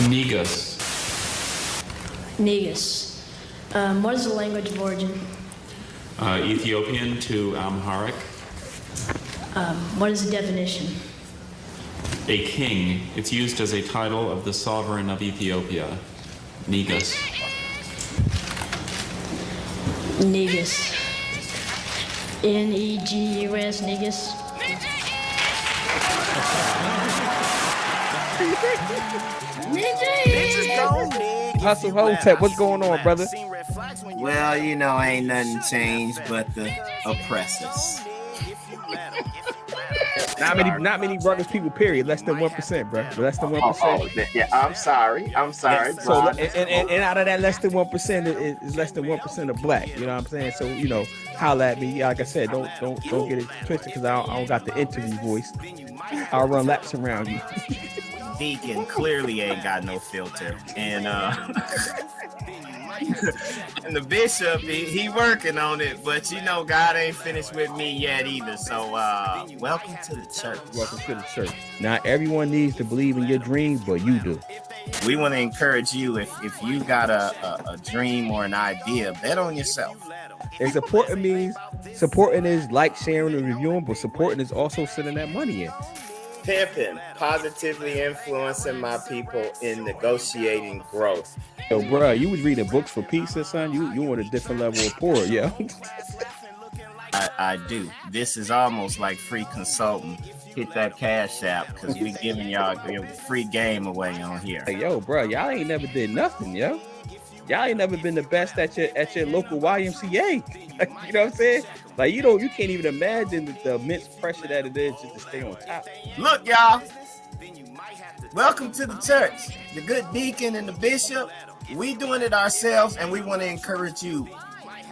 Negus. Negus. What is the language of origin? Ethiopian to Amharic. What is the definition? A king. It's used as a title of the sovereign of Ethiopia. Negus. Negus. Negus. Negus. Hustle Hotep, what's going on, brother? Well, you know, ain't nothing changed but the oppressors. Not many rugged people, period. Less than 1%, bro. Less than 1%. Yeah, I'm sorry. So, and out of that less than 1% is less than 1% of black. You know what I'm saying? So, you know, holla at me. Like I said, don't get it twisted because I don't got the interview voice. I'll run laps around you. Deacon clearly ain't got no filter, and and the bishop he working on it, but you know God ain't finished with me yet either. So welcome to the church. Welcome to the church. Not everyone needs to believe in your dreams, but you do. We want to encourage you if you got a dream or an idea, bet on yourself. And supporting is like, sharing, and reviewing, but supporting is also sending that money in. Pimping, positively influencing my people in negotiating growth. Yo, bro, you was reading books for pizza, son. You on a different level of poor, yeah. I do. This is almost like free consulting. Hit that cash app because we giving y'all free game away on here. Hey, yo, bro, y'all ain't never did nothing, yo. Y'all ain't never been the best at your local YMCA. Like, you know what I'm saying? Like, you can't even imagine the immense pressure that it is just to stay on top. Look, y'all. Welcome to the church. The good deacon and the bishop. We doing it ourselves, and we want to encourage you.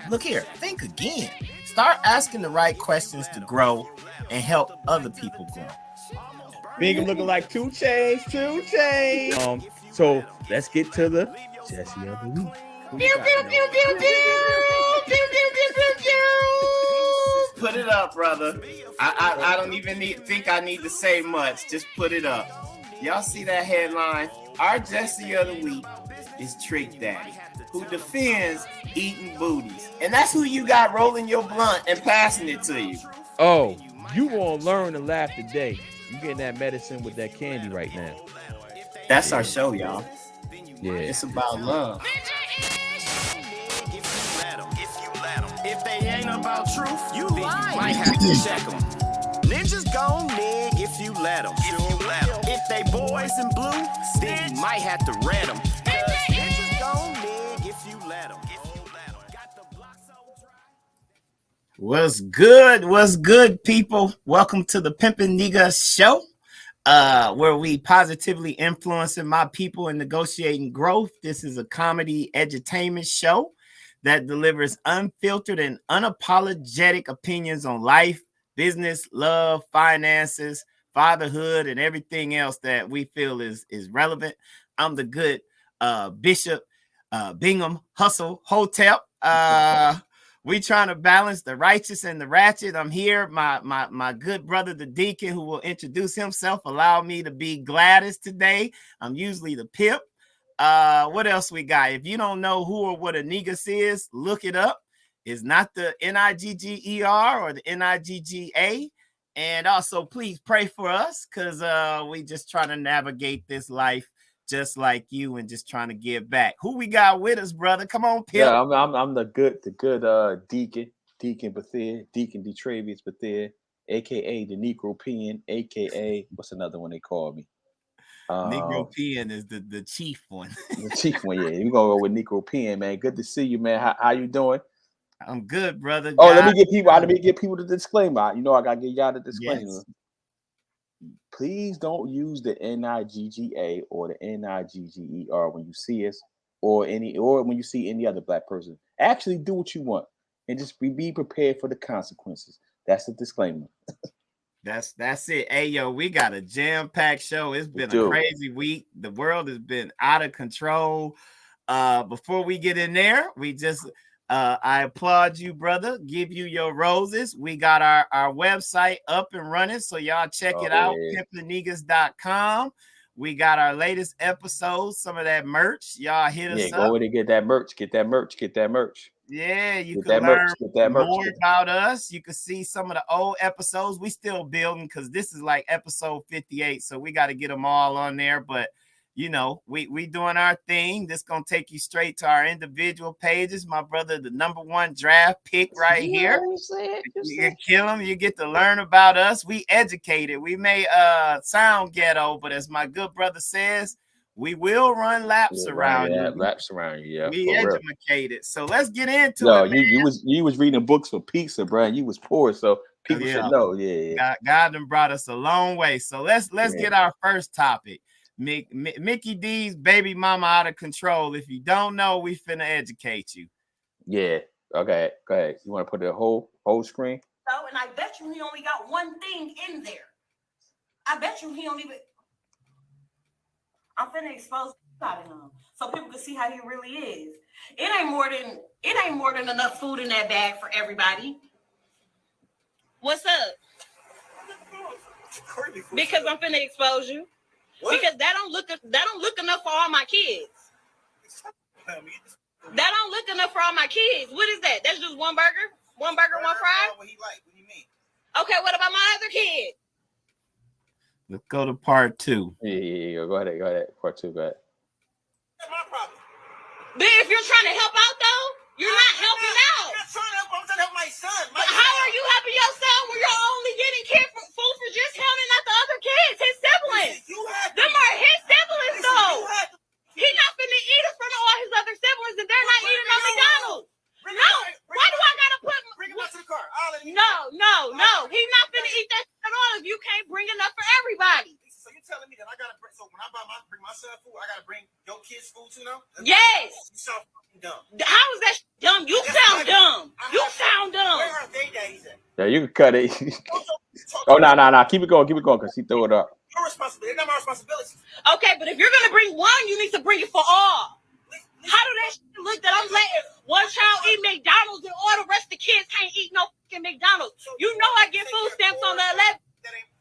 Look here. Think again. Start asking the right questions to grow and help other people grow. Big looking like two chains. So let's get to the Jesse of the week. Put it up, brother. I don't even think I need to say much. Just put it up. Y'all see that headline? Our Jesse of the week is Trick Daddy, who defends eating booties. And that's who you got rolling your blunt and passing it to you. Oh, you gonna learn to laugh today. You getting that medicine with that candy right now. That's our show, y'all. Yeah. It's about love. If they ain't about truth, you lying. Might have to check them. Ninjas gon' nig if you let them. If they boys in blue, then you might have to red them. Ninjas gon' nig if you let them. What's good, people? Welcome to the Pimpin' Negus show, where we positively influencing my people in negotiating growth. This is a comedy edutainment show that delivers unfiltered and unapologetic opinions on life, business, love, finances, fatherhood, and everything else that we feel is relevant. I'm the good Bishop Bingham Hustle Hotep. We trying to balance the righteous and the ratchet. I'm here, my good brother, the deacon, who will introduce himself. Allow me to be Gladys today. I'm usually the pimp. What else we got? If you don't know who or what a Negus is, look it up. It's not the Nigger or the Nigga. And also, please pray for us because we just trying to navigate this life just like you and just trying to give back. Who we got with us, brother? Come on, pimp. Yeah, I'm the good Deacon Bethia, Deacon Detravius Bethia, aka the Negro Peon, aka what's another one they call me? Negro Peon is the chief one. The chief one, yeah. We're gonna go with Negro Peon, man. Good to see you, man. How you doing? I'm good, brother. Oh, let me give people the disclaimer. You know, I gotta give y'all the disclaimer. Yes. Please don't use the Nigga or the Nigger when you see us or when you see any other black person. Actually do what you want and just be prepared for the consequences. That's the disclaimer. That's it. Hey, yo, we got a jam-packed show. It's been a crazy week. The world has been out of control. Before we get in there, we just I applaud you, brother. Give you your roses. We got our website up and running, so y'all check it out, pimpthenegus.com. We got our latest episodes, some of that merch. Y'all hit us Yeah, up. go over and get that merch. Get that merch. Get that merch. Yeah, you Get can that merch. learn Get that merch. more about us. You can see some of the old episodes. We still building because this is like episode 58, so we got to get them all on there. But you know, we doing our thing. This gonna take you straight to our individual pages. My brother, the #1 draft pick right here. You kill him. You get to learn about us. We educated. We may sound ghetto, but as my good brother says, we will run laps around you. Laps around you. Yeah, we for educated. So let's get into real. it. No, you was reading books for pizza, bro. You was poor, so people should know. Yeah. God done brought us a long way. So let's get our first topic. Mickey D's baby mama out of control. If you don't know, we finna educate you. Yeah. Okay. Go ahead. You want to put the whole screen? So, and I bet you he only got one thing in there. I bet you he don't even. I'm finna expose God in him so people can see how he really is. It ain't more than enough food in that bag for everybody. What's up? Because I'm finna expose you. What? Because that don't look enough for all my kids. That don't look enough for all my kids. What is that? That's just one burger? One burger, one fry? What he like? What do you mean? Okay, what about my other kid? Let's go to part 2. Yeah. Go ahead. Part 2, go ahead. That's my problem. But if you're trying to help out, though, you're not helping out. I'm trying to help my son. But how are you helping your son when you're only getting food for just him and not the other kids, his siblings? Them are his siblings, though. He's not finna eat in front of all his other siblings, and they're not eating on McDonald's. No, why do I gotta bring him out to the car? No. He's not finna eat that at all if you can't bring enough for everybody. So you're telling me that I gotta bring? So when I bring my son food, I gotta bring your kids food too now? Yes. You sound fucking dumb. How is that dumb? You sound dumb. You sound dumb. Where are they daddies at? Yeah, you can cut it. Oh no. Keep it going, because he threw it up. Your responsibility. They're not my responsibility. Okay, but if you're gonna bring one, you need to bring it for all. How do that shit look that I'm letting one child eat McDonald's and all the rest of the kids can't eat no fucking McDonald's? So you know I get food stamps on the 11th.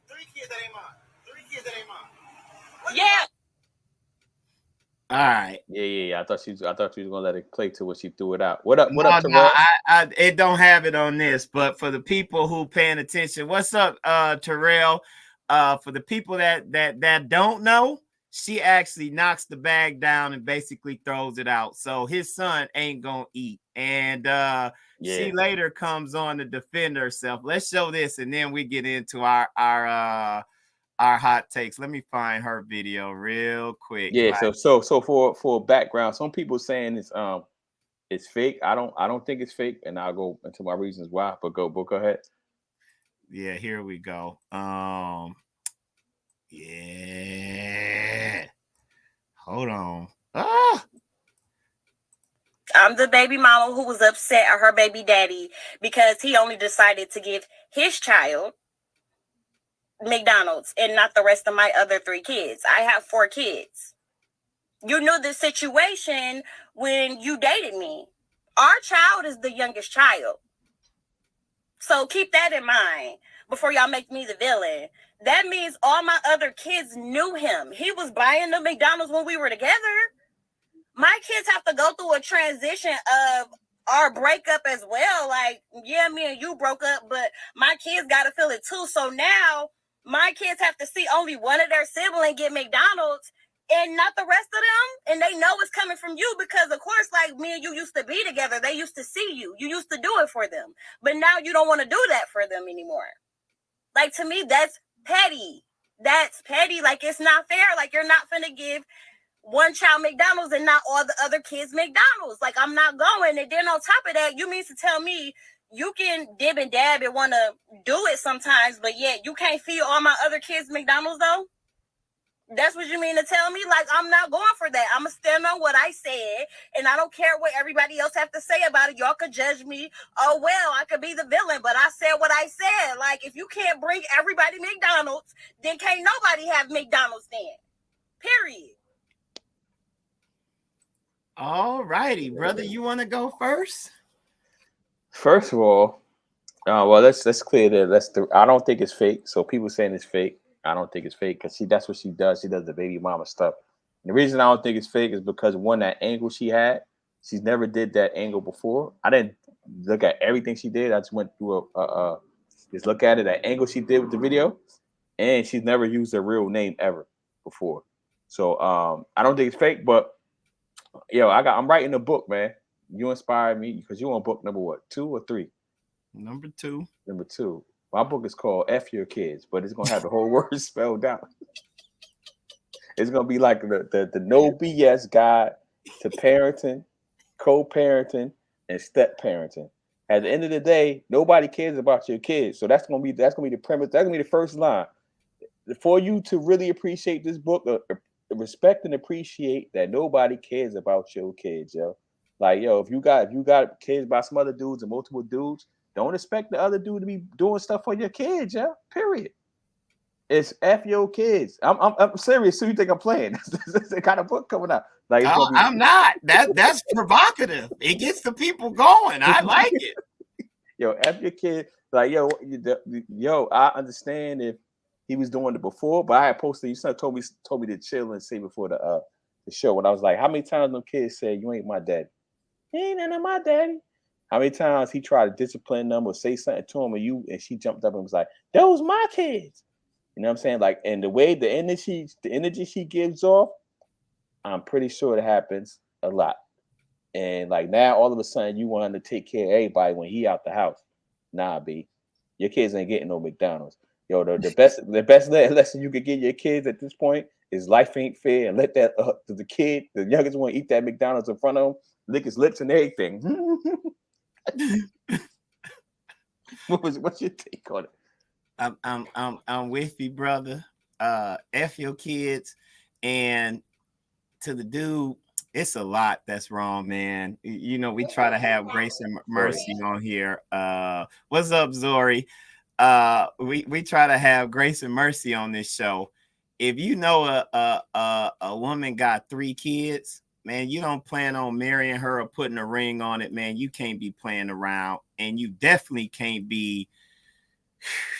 3 kids that ain't mine. 3 kids that ain't mine. Yeah. All right. Yeah. I thought you was gonna let it play to when she threw it out. What up, Terrell? No, I it don't have it on this, but for the people who paying attention, what's up, Terrell? For the people that don't know, she actually knocks the bag down and basically throws it out. So his son ain't gonna eat. And she later comes on to defend herself. Let's show this, and then we get into our hot takes. Let me find her video real quick. Yeah, so for background, some people saying it's fake. I don't think it's fake, and I'll go into my reasons why. But go ahead. Yeah, here we go. Yeah. Hold on. I'm the baby mama who was upset at her baby daddy because he only decided to give his child McDonald's and not the rest of my other 3 kids. I have 4 kids. You knew the situation when you dated me. Our child is the youngest child. So keep that in mind before y'all make me the villain. That means all my other kids knew him. He was buying the McDonald's when we were together. My kids have to go through a transition of our breakup as well. Like, yeah, me and you broke up, but my kids got to feel it too. So now my kids have to see only one of their siblings get McDonald's and not the rest of them. And they know it's coming from you because, of course, like me and you used to be together. They used to see you. You used to do it for them. But now you don't want to do that for them anymore. Like, to me, that's petty. That's petty. Like, it's not fair. Like, you're not finna give one child McDonald's and not all the other kids McDonald's. Like, I'm not going. And then on top of that, you mean to tell me you can dib and dab and want to do it sometimes, but yet you can't feed all my other kids McDonald's, though? That's what you mean to tell me? Like, I'm not going for that. I'm going to stand on what I said, and I don't care what everybody else have to say about it. Y'all could judge me. Oh, well, I could be the villain, but I said what I said. Like, if you can't bring everybody McDonald's, then can't nobody have McDonald's then. Period. All righty, brother. You want to go first? First of all, well, let's clear that. I don't think it's fake. So people saying it's fake. I don't think it's fake because that's what she does. She does the baby mama stuff. And the reason I don't think it's fake is because one, that angle she had, she's never did that angle before. I didn't look at everything she did. I just went through just look at it, that angle she did with the video, and she's never used her real name ever before. So I don't think it's fake, but I'm writing a book, man. You inspired me because you on book number what, 2 or 3? Number 2. Number 2. My book is called F Your Kids, but it's gonna have the whole word spelled out. It's gonna be like the no BS guide to parenting, co-parenting, and step parenting. At the end of the day, nobody cares about your kids. So that's gonna be the premise. That's gonna be the first line. For you to really appreciate this book, respect and appreciate that nobody cares about your kids, yo. Like, yo, if you got kids by some other dudes and multiple dudes, don't expect the other dude to be doing stuff for your kids, yeah. Period. It's F your kids. I'm serious. So you think I'm playing? That's the kind of book coming out. Like, it's gonna be... I'm not. That's provocative. It gets the people going. I like it. Yo, F your kid. Like, yo, I understand if he was doing it before, but I had posted. You told me to chill and say before the show when I was like, how many times them kids say you ain't my daddy? He ain't none of my daddy. How many times he tried to discipline them or say something to him, and she jumped up and was like, "Those my kids." You know what I'm saying? Like, and the energy she gives off, I'm pretty sure it happens a lot. And like now, all of a sudden, you want to take care of everybody when he out the house. Nah, B, your kids ain't getting no McDonald's. Yo, the best lesson you could give your kids at this point is life ain't fair, and let that the youngest one, eat that McDonald's in front of him, lick his lips and everything. What's your take on it? I'm with you, brother. F your kids, and to the dude, it's a lot that's wrong, man. You know, we try to have grace and mercy on here. What's up, Zori? We try to have grace and mercy on this show. If you know a woman got 3 kids, man, you don't plan on marrying her or putting a ring on it, man. You can't be playing around, and you definitely can't be,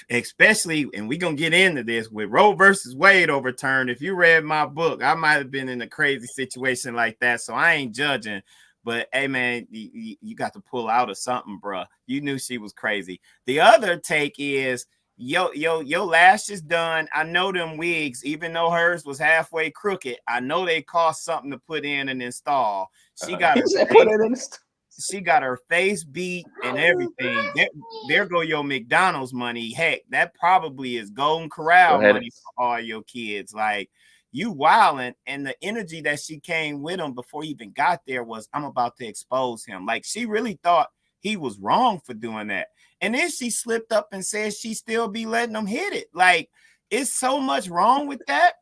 especially, and we're gonna get into this with Roe versus Wade overturned. If you read my book, I might have been in a crazy situation like that, so I ain't judging. But hey, man, you got to pull out of something, bro. You knew she was crazy. The other take is, your lash is done. I know them wigs, even though hers was halfway crooked, I know they cost something to put in and install. She got she got her face beat and everything. There go your McDonald's money. Heck, that probably is Golden Corral money for all your kids. Like, you wilding, and the energy that she came with him before he even got there was, I'm about to expose him. Like, she really thought he was wrong for doing that. And then she slipped up and said she still be letting him hit it. Like, it's so much wrong with that.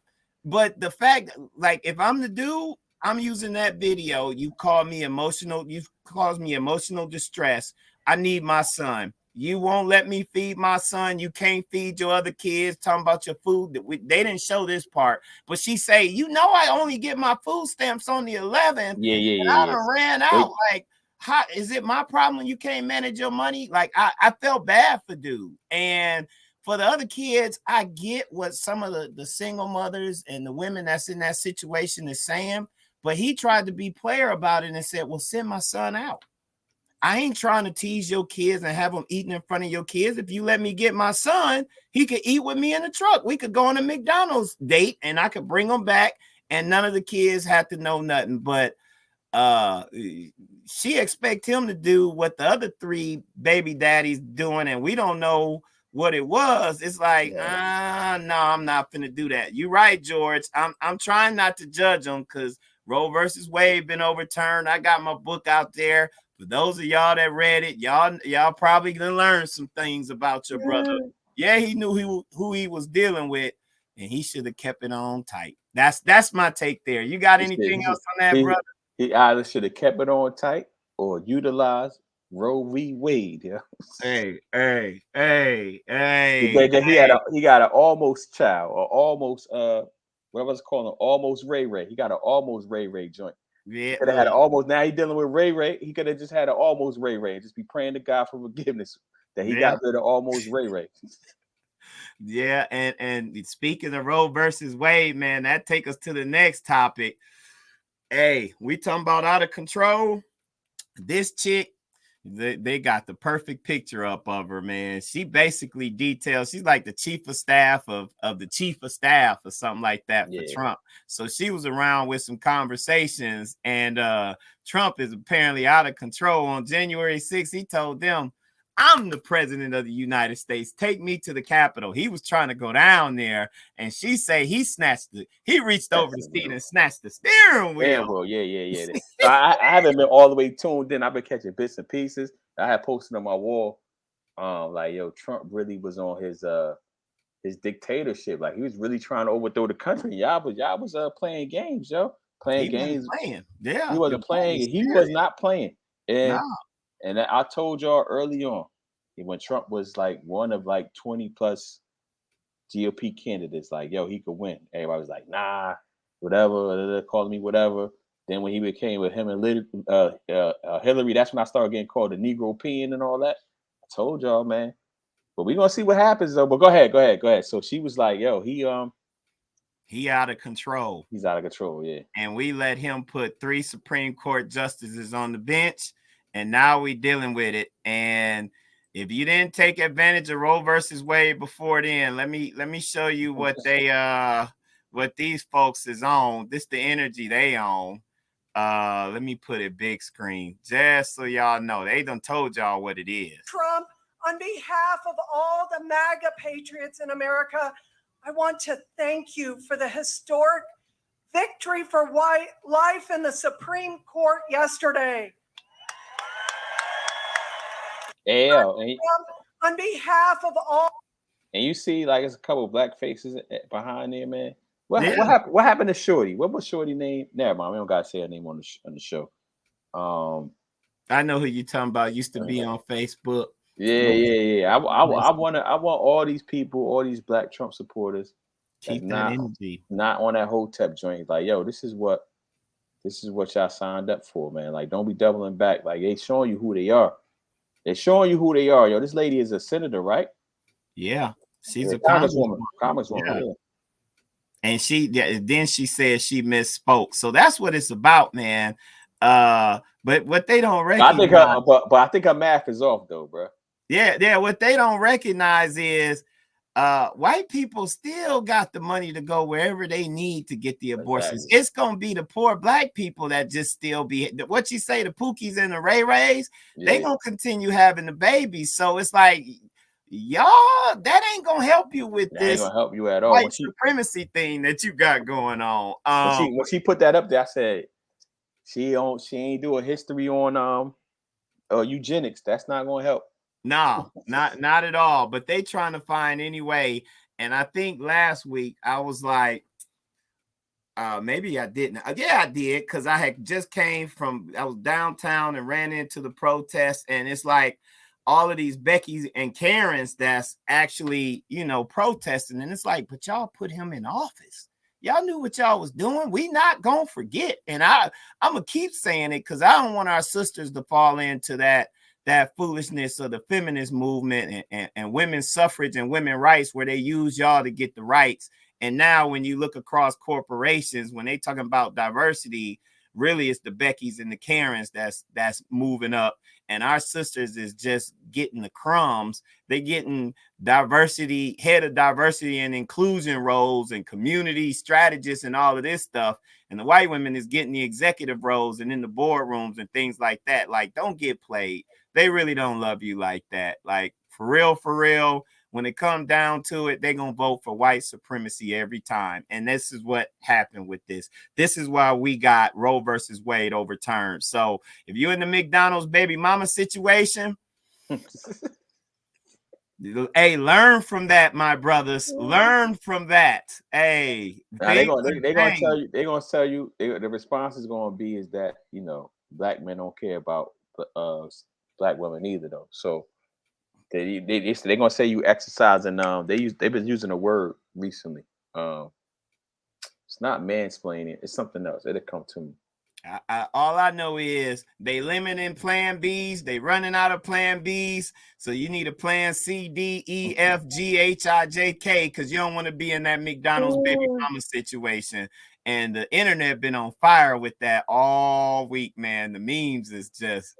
But the fact, like, if I'm the dude, I'm using that video. You call me emotional. You've caused me emotional distress. I need my son. You won't let me feed my son. You can't feed your other kids. Talking about your food. They didn't show this part, but she say, you know, I only get my food stamps on the 11th. Yeah. I done ran out. Like, how is it my problem you can't manage your money? Like, I felt bad for dude. And for the other kids, I get what some of the single mothers and the women that's in that situation is saying, but he tried to be player about it and said, well, send my son out. I ain't trying to tease your kids and have them eating in front of your kids. If you let me get my son, he could eat with me in the truck. We could go on a McDonald's date and I could bring him back and none of the kids had to know nothing. But she expect him to do what the other 3 baby daddies doing, and we don't know what it was. It's like, no, I'm not finna do that. You're right, George. I'm trying not to judge them because Roe versus Wade been overturned. I got my book out there. For those of y'all that read it, y'all probably gonna learn some things about your brother. Yeah, he knew who he was dealing with, and he should have kept it on tight. That's my take there. You got anything else on that, brother? He either should have kept it on tight or utilized Roe v. Wade. Yeah. Hey. He got an almost child, or almost what was calling almost Ray Ray. He got an almost Ray Ray joint. Yeah, could have had an almost. Now he's dealing with Ray Ray. He could have just had an almost Ray Ray and just be praying to God for forgiveness that he got rid of almost Ray Ray. Yeah, and speaking of Roe versus Wade, man, that take us to the next topic. Hey, we talking about out of control. This chick, they got the perfect picture up of her, man. She basically details, she's like the chief of staff of the chief of staff or something like that for Trump. So she was around with some conversations, and Trump is apparently out of control. On January 6th, he told them, I'm the president of the United States. Take me to the Capitol. He was trying to go down there, and she say he reached over the seat and snatched the steering wheel. Yeah, well, yeah. So I haven't been all the way tuned in. I've been catching bits and pieces. I had posted on my wall, like, yo, Trump really was on his dictatorship. Like, he was really trying to overthrow the country. Y'all was playing games, yo. Playing games. Playing. Yeah. He wasn't playing. He was not playing. And no. And I told y'all early on, when Trump was like one of like 20 plus GOP candidates, like, yo, he could win. Everybody was like, nah, whatever, calling me whatever. Then when he became with him and Hillary, that's when I started getting called the Negro Peon and all that. I told y'all, man. But we're gonna see what happens though. But go ahead. So she was like, yo, he out of control. He's out of control, yeah. And we let him put 3 Supreme Court justices on the bench. And now we dealing with it. And if you didn't take advantage of Roe versus Wade before then, let me show you what these folks is on. This the energy they own. Let me put it big screen just so y'all know. They done told y'all what it is. Trump, on behalf of all the MAGA patriots in America, I want to thank you for the historic victory for life in the Supreme Court yesterday. Yeah, on behalf of all, and you see, like, there's a couple of black faces behind there, man. What happened? What happened to Shorty? What was Shorty name? Never mind. We don't gotta say her name on the show. I know who you talking about. Used to be on Facebook. Yeah. I want all these people, all these black Trump supporters, keep that energy, not on that Hotep joint. Like, yo, this is what y'all signed up for, man. Like, don't be doubling back. Like, they showing you who they are. They're showing you who they are, yo. This lady is a senator, right? Yeah, she's a congresswoman. Yeah. And then she said she misspoke. So that's what it's about, man. But what they don't recognize, I think her math is off, though, bro. Yeah. What they don't recognize is white people still got the money to go wherever they need to get the abortions. Exactly. It's gonna be the poor black people that just still be what you say, the Pookies and the Ray Rays. Yeah. They gonna continue having the babies. So it's like, y'all, that ain't gonna help you with this. Ain't gonna help you at all. White supremacy thing that you got going on. When she put that up there, I said she ain't doing history on eugenics. That's not gonna help. No, not at all. But they trying to find any way. And I think last week I was like, maybe I didn't. Yeah, I did, because I had just I was downtown and ran into the protest, and it's like all of these Beckys and Karens that's actually, protesting. And it's like, but y'all put him in office. Y'all knew what y'all was doing. We not gonna forget. And I'm gonna keep saying it, because I don't want our sisters to fall into that foolishness of the feminist movement and women's suffrage and women's rights, where they use y'all to get the rights. And now when you look across corporations, when they talking about diversity, really it's the Beckys and the Karens that's moving up. And our sisters is just getting the crumbs. They getting diversity, head of diversity and inclusion roles and community strategists and all of this stuff. And the white women is getting the executive roles and in the boardrooms and things like that. Like, don't get played. They really don't love you like that. Like, for real, when it comes down to it, they're going to vote for white supremacy every time. And this is what happened with this. This is why we got Roe versus Wade overturned. So if you're in the McDonald's baby mama situation, hey, learn from that, my brothers. Learn from that. Hey, they're gonna tell you the response is gonna be is that black men don't care about black women either, though. So they're gonna say you exercising. They've been using a word recently. It's not mansplaining. It's something else. It'll come to me. All I know is they limiting plan Bs. They running out of plan Bs. So you need a plan C, D, E, F, G, H, I, J, K, because you don't want to be in that McDonald's baby mama situation. And the internet been on fire with that all week, man. The memes is just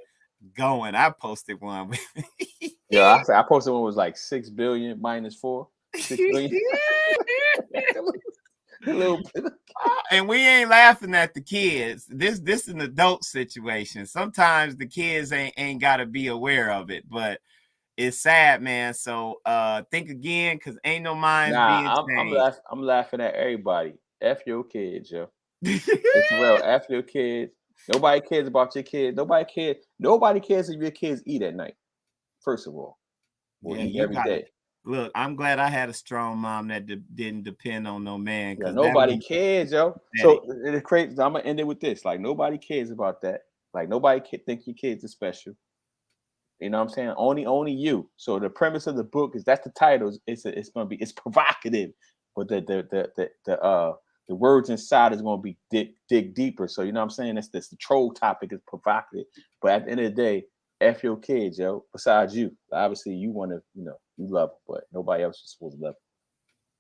going. I posted one. Yeah, I posted one was like 6 billion minus 4. 6 billion. And we ain't laughing at the kids. This is an adult situation. Sometimes the kids ain't got to be aware of it, but it's sad, man. So think again, because ain't no minds being changed. I'm laughing at everybody. F your kids, yo. It's real. F your kids. Nobody cares about your kids. Nobody cares if your kids eat at night. First of all, or eat every day. Look, I'm glad I had a strong mom that didn't depend on no man. Yeah, nobody cares, yo. So it's crazy. I'm gonna end it with this. Like nobody cares about that. Like nobody think your kids are special. You know what I'm saying? Only you. So the premise of the book is that's the title. It's provocative, but the words inside is gonna be dig deeper. So you know what I'm saying? That's the troll topic is provocative. But at the end of the day, F your kids, yo. Besides you, obviously you want to, you love them, but nobody else is supposed to love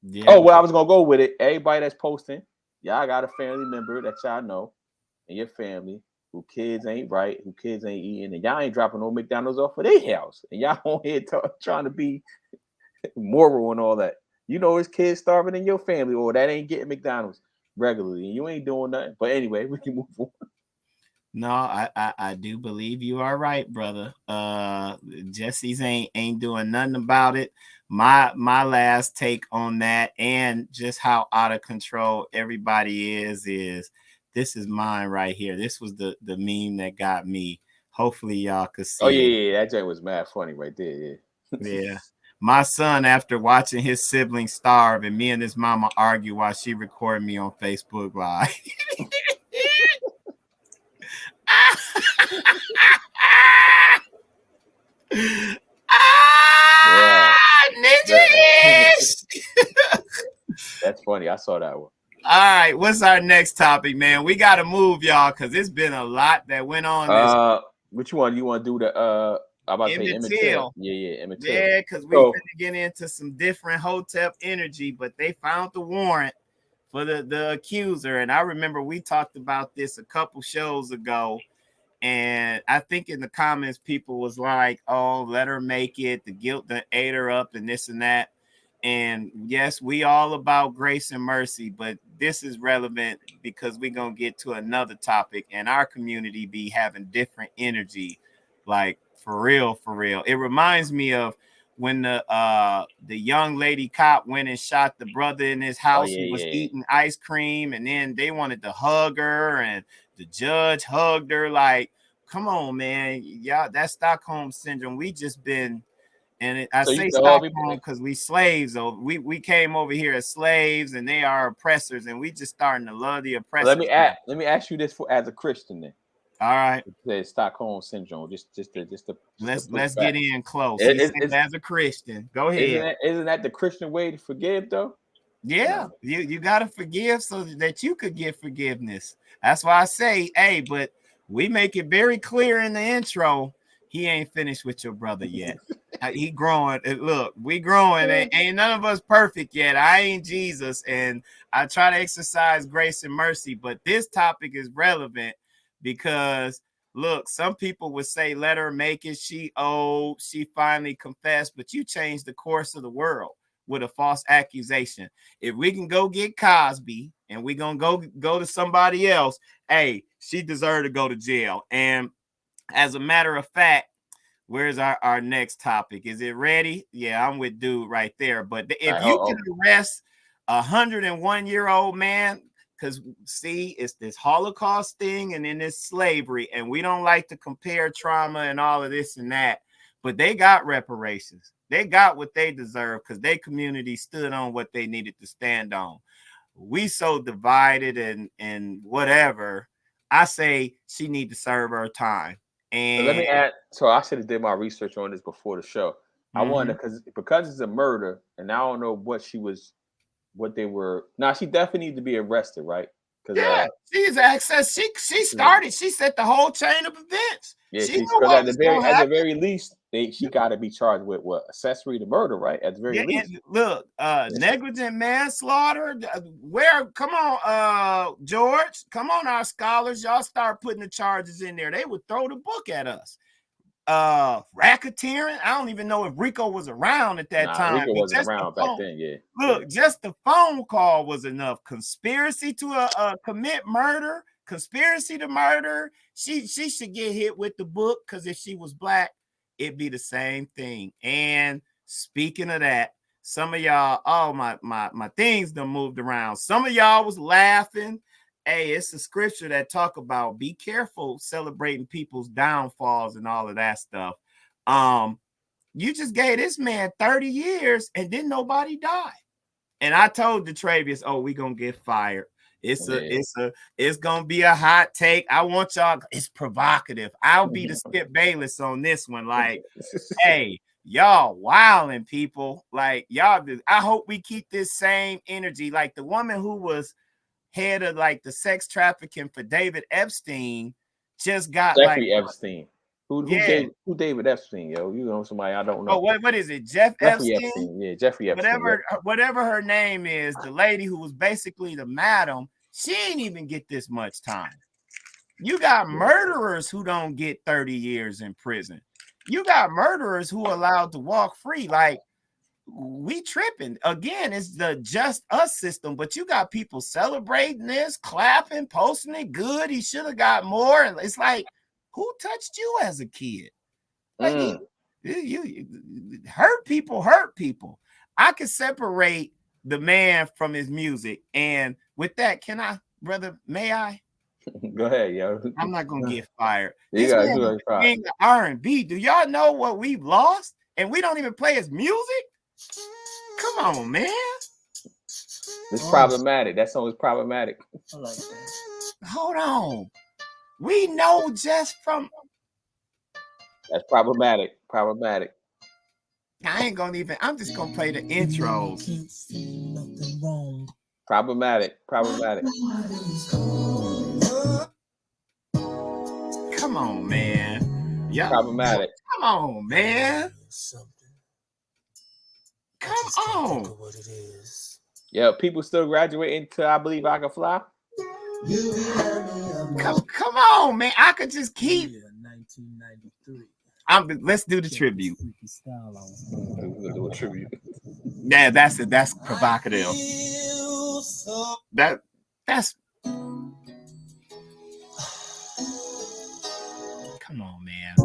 them. Yeah. Oh, well, I was gonna go with it. Everybody that's posting, y'all got a family member that y'all know in your family who kids ain't right, who kids ain't eating, and y'all ain't dropping no McDonald's off of their house, and y'all on here trying to be moral and all that. You know, it's kids starving in your family, or that ain't getting McDonald's regularly, and you ain't doing nothing. But anyway, we can move on. No, I do believe you are right, brother. Jesse's ain't doing nothing about it. My last take on that and just how out of control everybody is this is mine right here. This was the meme that got me. Hopefully y'all could see. Oh yeah, that joke was mad funny right there. Yeah. Yeah. My son, after watching his siblings starve and me and his mama argue while she recorded me on Facebook Live. Ninja-ish. That's funny. I saw that one. All right, what's our next topic, man? We got to move, y'all, because it's been a lot that went on. Which one you want to do? The I'm about to say Emmett Till. Yeah, Emmett Till. Yeah, because we're going to get into some different Hotep energy, but they found the warrant for the accuser, and I remember we talked about this a couple shows ago. And I think in the comments, people was like, oh, let her make it. The guilt that ate her up and this and that. And yes, we all about grace and mercy, but this is relevant because we're going to get to another topic and our community be having different energy. Like for real. It reminds me of when the young lady cop went and shot the brother in his house who was eating ice cream, and then they wanted to hug her and the judge hugged her. Like, come on, man. Yeah, that's Stockholm syndrome. We just been, and I say Stockholm because we slaves. We came over here as slaves, and they are oppressors, and we just starting to love the oppressors. Let me ask you this as a Christian then. All right. It's Stockholm syndrome. Let's get in close. As a Christian, go ahead. Isn't that the Christian way to forgive though? Yeah, you gotta forgive so that you could get forgiveness. That's why I say, hey, but we make it very clear in the intro. He ain't finished with your brother yet. He growing. Look, we growing. Ain't none of us perfect yet. I ain't Jesus, and I try to exercise grace and mercy. But this topic is relevant because look, some people would say, let her make it. She old. She finally confessed, but you changed the course of the world with a false accusation. If we can go get Cosby and we're going to go to somebody else, hey, she deserved to go to jail. And as a matter of fact, where's our next topic? Is it ready? Yeah, I'm with dude right there. But if you can arrest a 101-year-old man, because see, it's this Holocaust thing and then this slavery, and we don't like to compare trauma and all of this and that, but they got reparations. They got what they deserve because their community stood on what they needed to stand on. We so divided and whatever. I say she need to serve her time. And let me add. So I should have did my research on this before the show. I wanted because it's a murder, and I don't know what they were. Now she definitely needs to be arrested, right? Because she's access. She started. She set the whole chain of events. yeah, she she's knew what was gonna at the happen. very least, she got to be charged with what, accessory to murder, right? At the very least. And look, negligent manslaughter. Come on, George, come on, our scholars, y'all start putting the charges in there. They would throw the book at us. Racketeering. I don't even know if Rico was around at that time. Rico wasn't around back then. Yeah. Look, just the phone call was enough. Conspiracy to commit murder. Conspiracy to murder. She should get hit with the book, because if she was black, it'd be the same thing. And speaking of that, some of y'all, my things done moved around. Some of y'all was laughing. Hey, it's a scripture that talk about be careful celebrating people's downfalls and all of that stuff. You just gave this man 30 years and didn't nobody die. And I told Detravius, oh, we gonna get fired. It's gonna be a hot take. I want y'all, it's provocative. I'll be the Skip Bayless on this one. Like, hey, y'all wilding, people. Like, y'all, I hope we keep this same energy. Like the woman who was head of like the sex trafficking for David Epstein just got Jeffrey like Epstein. Who David Epstein, yo? You know somebody I don't know. Oh, what is it? Jeffrey Epstein? Yeah, Jeffrey Epstein. Whatever her name is, the lady who was basically the madam, she ain't even get this much time. You got murderers who don't get 30 years in prison. You got murderers who are allowed to walk free. Like, we tripping. Again, it's the just us system, but you got people celebrating this, clapping, posting it good. He should have got more. And it's like, who touched you as a kid? Like, you hurt people. I can separate the man from his music. And with that, may I? Go ahead, yo. I'm not gonna get fired. You This got man is king of R&B. Do y'all know what we've lost? And we don't even play his music? Come on, man. It's problematic. That song is problematic. I like that. Hold on. We know just from. That's problematic. I ain't gonna even. I'm just gonna play the intros. Can't see nothing wrong. Problematic. Come on, man. Yeah. Problematic. Come on, man. Come on. What it is. Yeah, people still graduating to I Believe I Can Fly. Come on, man. I could just keep. 1993. Let's do the tribute. We'll do a tribute. Yeah, that's it. That's provocative. That's. Come on, man.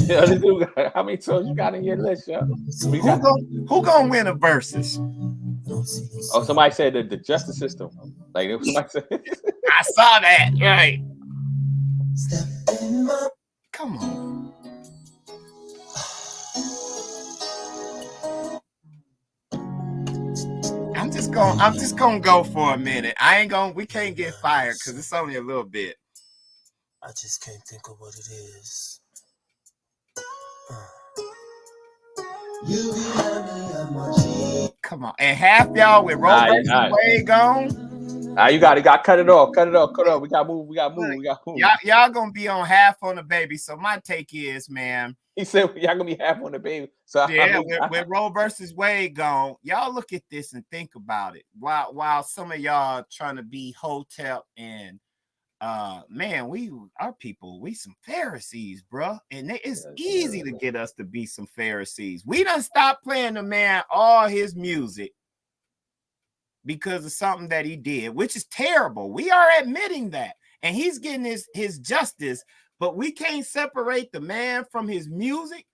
Yeah, how many songs you got in your list, yo? Who gonna win a versus? Oh, somebody said the justice system. Like somebody said. I saw that. Right. Come on. I'm just gonna go for a minute. We can't get fired because it's only a little bit. I just can't think of what it is. Come on. And half y'all with Roe versus Wade gone. You got cut it off. We got move. Y'all gonna be on half on the baby. So my take is, man. He said y'all gonna be half on the baby. So yeah, with Roe versus Wade gone, y'all look at this and think about it. While some of y'all trying to be Hotep and man, we some Pharisees, bro. And it's easy to get us to be some Pharisees. We done stopped playing the man all his music because of something that he did, which is terrible. We are admitting that. And he's getting his justice, but we can't separate the man from his music.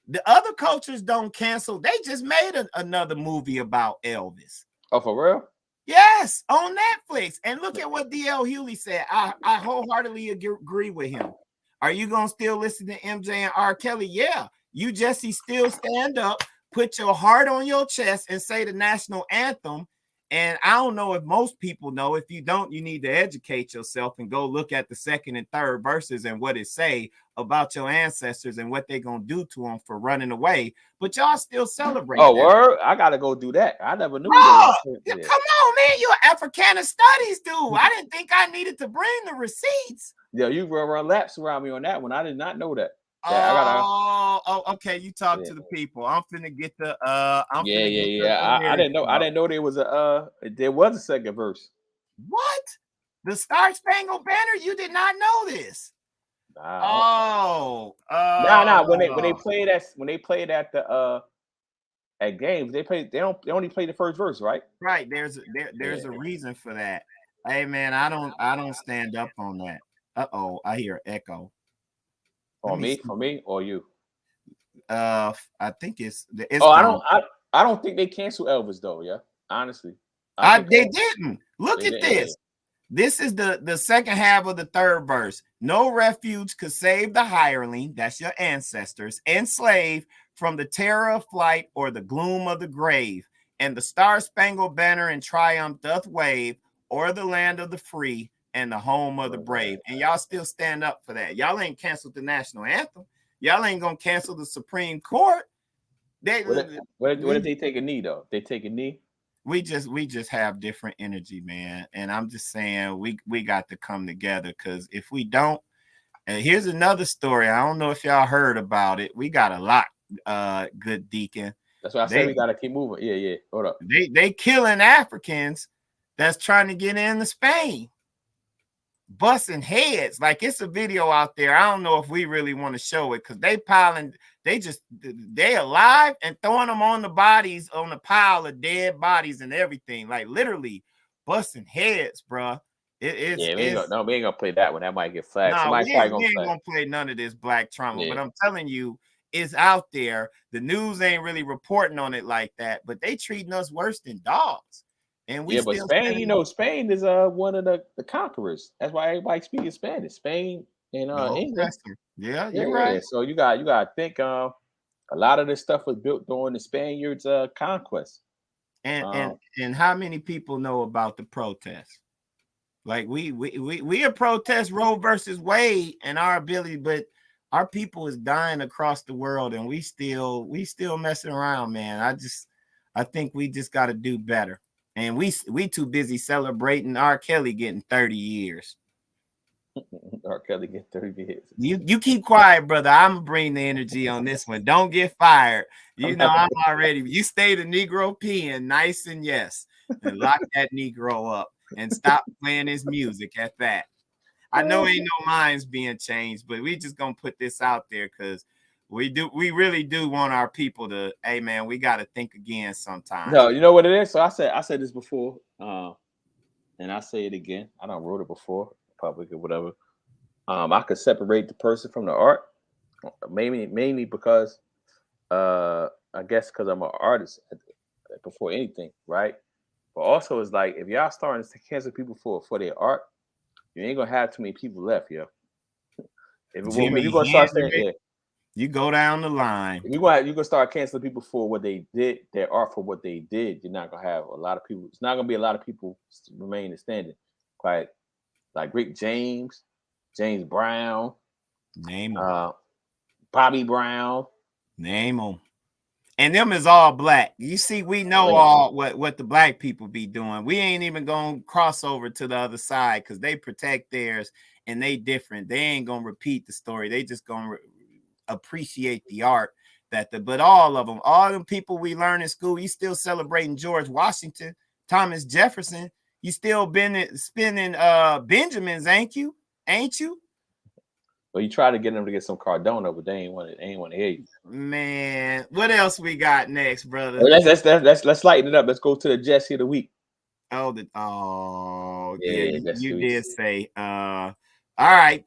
The other cultures don't cancel. They just made another movie about Elvis. Oh, for real? Yes, on Netflix. And look at what D.L. Hewley said. I wholeheartedly agree with him. Are you going to still listen to MJ and R. Kelly? Yeah. You, Jesse, still stand up, put your heart on your chest and say the national anthem And I don't know if most people know. If you don't, you need to educate yourself and go look at the second and third verses and what it say about your ancestors and what they gonna do to them for running away. But y'all still celebrate Oh, that. word! I gotta go do that. I never knew Oh, that. come on, man! You're an Africana studies dude. I didn't think I needed to bring the receipts. Yeah, you run laps around me on that one. I did not know that. Yeah, I gotta. Oh, okay. You talk to the people. I'm finna get the I didn't know. I didn't know there was a second verse. What? The Star Spangled Banner? You did not know this. Nah, When they played at the at games, they only play the first verse, right? Right. There's a reason for that. Hey man, I don't stand up on that. I hear echo. On me, or you? I think it's I don't think they cancel Elvis though. Yeah, honestly, they didn't. Look at this. This is the second half of the third verse. No refuge could save the hireling, that's your ancestors, enslaved from the terror of flight or the gloom of the grave. And the Star-Spangled Banner in triumph doth wave o'er the land of the free and the home of the brave. And y'all still stand up for that. Y'all ain't canceled the national anthem. Y'all ain't gonna cancel the Supreme Court. What if they take a knee though? They take a knee. We just have different energy, man. And I'm just saying we got to come together, because if we don't, and here's another story. I don't know if y'all heard about it. We got a lot, good Deacon. That's why I said we gotta keep moving. Yeah. Hold up. They killing Africans that's trying to get into Spain. Busting heads. Like, it's a video out there. I don't know if we really want to show it, because they alive and throwing them on the bodies, on the pile of dead bodies and everything, like literally busting heads, bro. We ain't gonna play that one. That might get flagged. No, we ain't gonna play none of this black trauma. But I'm telling you, it's out there. The news ain't really reporting on it like that, but they treating us worse than dogs. And but Spain, Spain is one of the conquerors. That's why everybody speaks Spanish. Spain and England. Yeah, you're right. So you got to think a lot of this stuff was built during the Spaniards' conquest. And how many people know about the protests? Like we protest Roe versus Wade and our ability, but our people is dying across the world, and we still messing around, man. I think we just got to do better. And we too busy celebrating R. Kelly getting 30 years. R. Kelly getting 30 years. You keep quiet, brother. I'm gonna bring the energy on this one. Don't get fired. You know I'm already. You stay the Negro peeing nice and yes, and lock that Negro up and stop playing his music at that. I know ain't no minds being changed, but we just gonna put this out there because we really do want our people to, hey man, we got to think again sometime. No, you know what it is? So I said this before, and I say it again. I don't wrote it before, public or whatever. I could separate the person from the art, mainly because I guess because I'm an artist before anything, right? But also it's like if y'all starting to cancel people for their art, you ain't gonna have too many people left, yo. If you're gonna start saying you go down the line. If you're gonna start canceling people for what they did, their art for what they did, you're not gonna have a lot of people. It's not gonna be a lot of people remaining standing. Like Rick James Brown, name them. Bobby Brown, name them. And them is all black. You see, we know all what the black people be doing. We ain't even gonna cross over to the other side because they protect theirs and they different. They ain't gonna repeat the story. They just gonna appreciate the art but all of them people we learn in school. You still celebrating George Washington, Thomas Jefferson. You still spinning Benjamins, ain't you? Well, you try to get them to get some Cardona, but they ain't want to hear you. Man, what else we got next, brother? Well, let's lighten it up. Let's go to the Jesse of the week. You did say all right.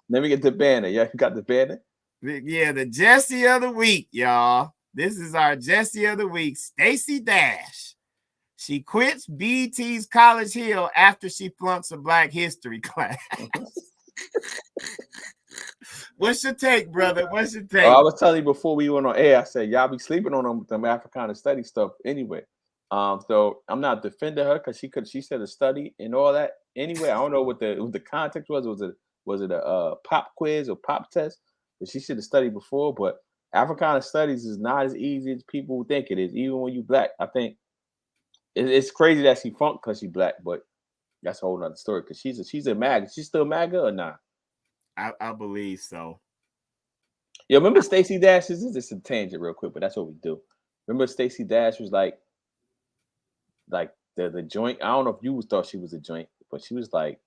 Let me get the banner. Yeah, you got the banner? Yeah, the Jesse of the week, y'all. This is our Jesse of the week, Stacey Dash. She quits BET's College Hill after she flunks a Black History class. What's your take, brother? What's your I take? was telling you before we went on air. I said y'all be sleeping on them Africana study stuff anyway. So I'm not defending her because she said a study and all that. Anyway, I don't know what the context was. Was it a pop quiz or pop test? But she should have studied before. But Africana studies is not as easy as people think it is. Even when you black, I think it's crazy that she funked because she black. But that's a whole nother story. Because she's a MAGA. She's still MAGA or not? I believe so. Yeah, remember Stacey Dash? This is just a tangent real quick, but that's what we do. Remember Stacey Dash was like the joint. I don't know if you thought she was a joint, but she was like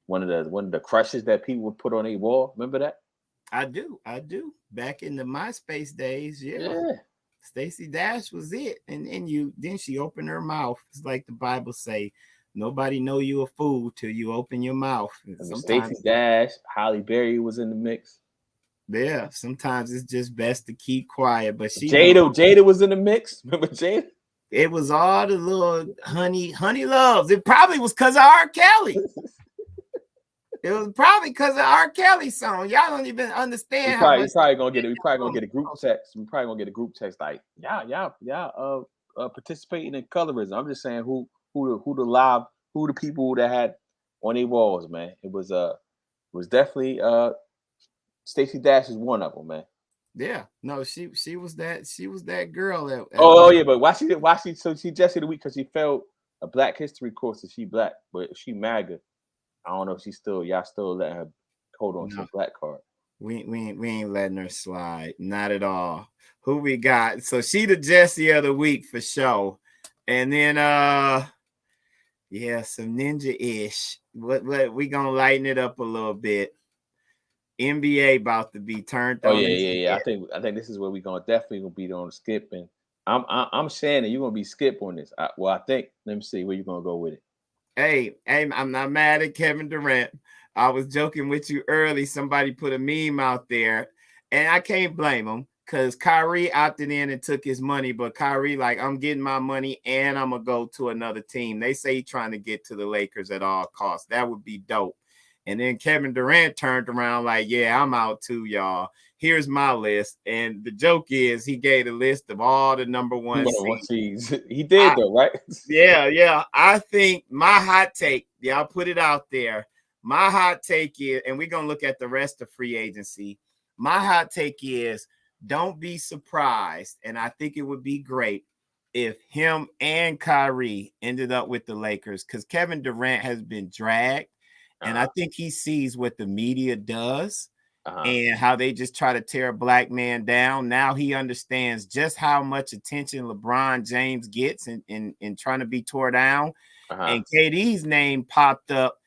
one of the crushes that people would put on a wall. Remember that? I do. Back in the MySpace days, yeah. Yeah. Stacey Dash was it. And then she opened her mouth. It's like the Bible say, nobody know you a fool till you open your mouth. Stacey Dash, Holly Berry was in the mix. Yeah, sometimes it's just best to keep quiet. But Jada was in the mix. Remember Jada? It was all the little honey loves. It probably was because of R. Kelly. It was probably because of R. Kelly song. Y'all don't even understand how much. We probably gonna get a group text. We probably gonna get a group text like, y'all participating in colorism. I'm just saying who the people that had on their walls, man. It was definitely Stacey Dash is one of them, man. Yeah, no, she was that girl. But why she Jesse the week because she failed a Black History course and she black, but she MAGA. I don't know if y'all still letting her hold on to a black card. We ain't letting her slide, not at all. Who we got? So she the Jesse of the week for sure, and then some ninja-ish. What we gonna lighten it up a little bit. NBA about to be turned on. Yeah. I think this is where we definitely gonna be on Skip, and I'm saying that you're gonna be Skip on this. I think. Let me see where you're gonna go with it. Hey, I'm not mad at Kevin Durant. I was joking with you early. Somebody put a meme out there, and I can't blame him because Kyrie opted in and took his money. But Kyrie, like, I'm getting my money and I'm gonna go to another team. They say he's trying to get to the Lakers at all costs. That would be dope. And then Kevin Durant turned around like, yeah, I'm out too, y'all. Here's my list. And the joke is he gave a list of all the number one seeds. He did though, right? Yeah. I think my hot take, I'll put it out there. My hot take is, and we're going to look at the rest of free agency. My hot take is don't be surprised. And I think it would be great if him and Kyrie ended up with the Lakers because Kevin Durant has been dragged. And I think he sees what the media does and how they just try to tear a black man down. Now he understands just how much attention LeBron James gets in trying to be tore down. And KD's name popped up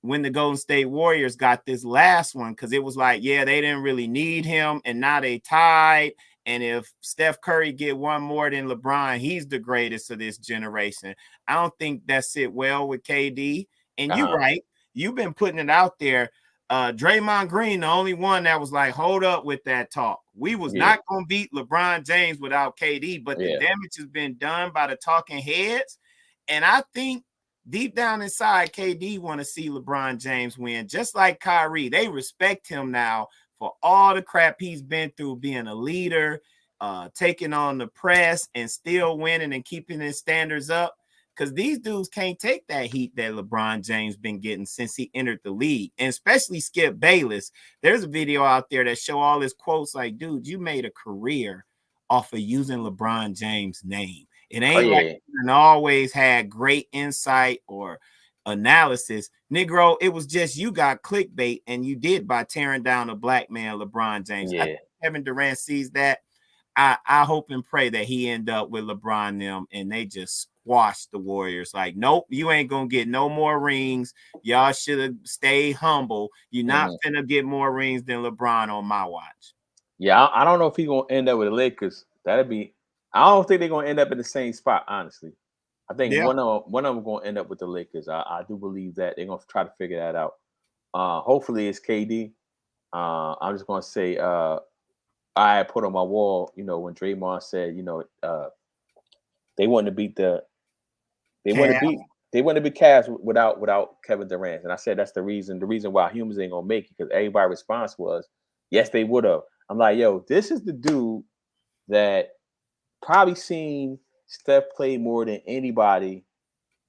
when the Golden State Warriors got this last one because it was like, yeah, they didn't really need him. And now they tied. And if Steph Curry get one more than LeBron, he's the greatest of this generation. I don't think that sit well with KD. And you're right. You've been putting it out there. Draymond Green, the only one that was like, hold up with that talk. We was not going to beat LeBron James without KD, but the damage has been done by the talking heads. And I think deep down inside, KD want to see LeBron James win, just like Kyrie. They respect him now for all the crap he's been through, being a leader, taking on the press and still winning and keeping his standards up. Because these dudes can't take that heat that LeBron James been getting since he entered the league, and especially Skip Bayless. There's a video out there that show all his quotes like, dude, you made a career off of using LeBron James' name. It ain't like you always had great insight or analysis. Negro, it was just you got clickbait, and you did by tearing down a black man, LeBron James. I think Kevin Durant sees that. I hope and pray that he end up with LeBron them and they just squash the Warriors. Like, nope, you ain't gonna get no more rings. Y'all should have stayed humble. You're not finna get more rings than LeBron on my watch. Yeah, I don't know if he's gonna end up with the Lakers. I don't think they're gonna end up in the same spot, honestly. I think one of them gonna end up with the Lakers. I do believe that they're gonna try to figure that out. Hopefully it's KD. I'm just gonna say I put on my wall, when Draymond said, they want to beat They wouldn't have been Cavs without Kevin Durant. And I said that's the reason why humans ain't gonna make it, because everybody's response was, yes, they would have. I'm like, yo, this is the dude that probably seen Steph play more than anybody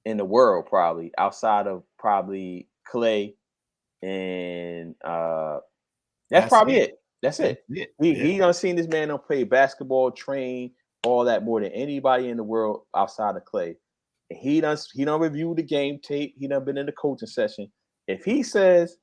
in the world, probably outside of probably Clay, and that's probably it. That's it. He done seen this man play basketball, train, all that more than anybody in the world outside of Clay. And he done reviewed the game tape. He done been in the coaching session. If he says,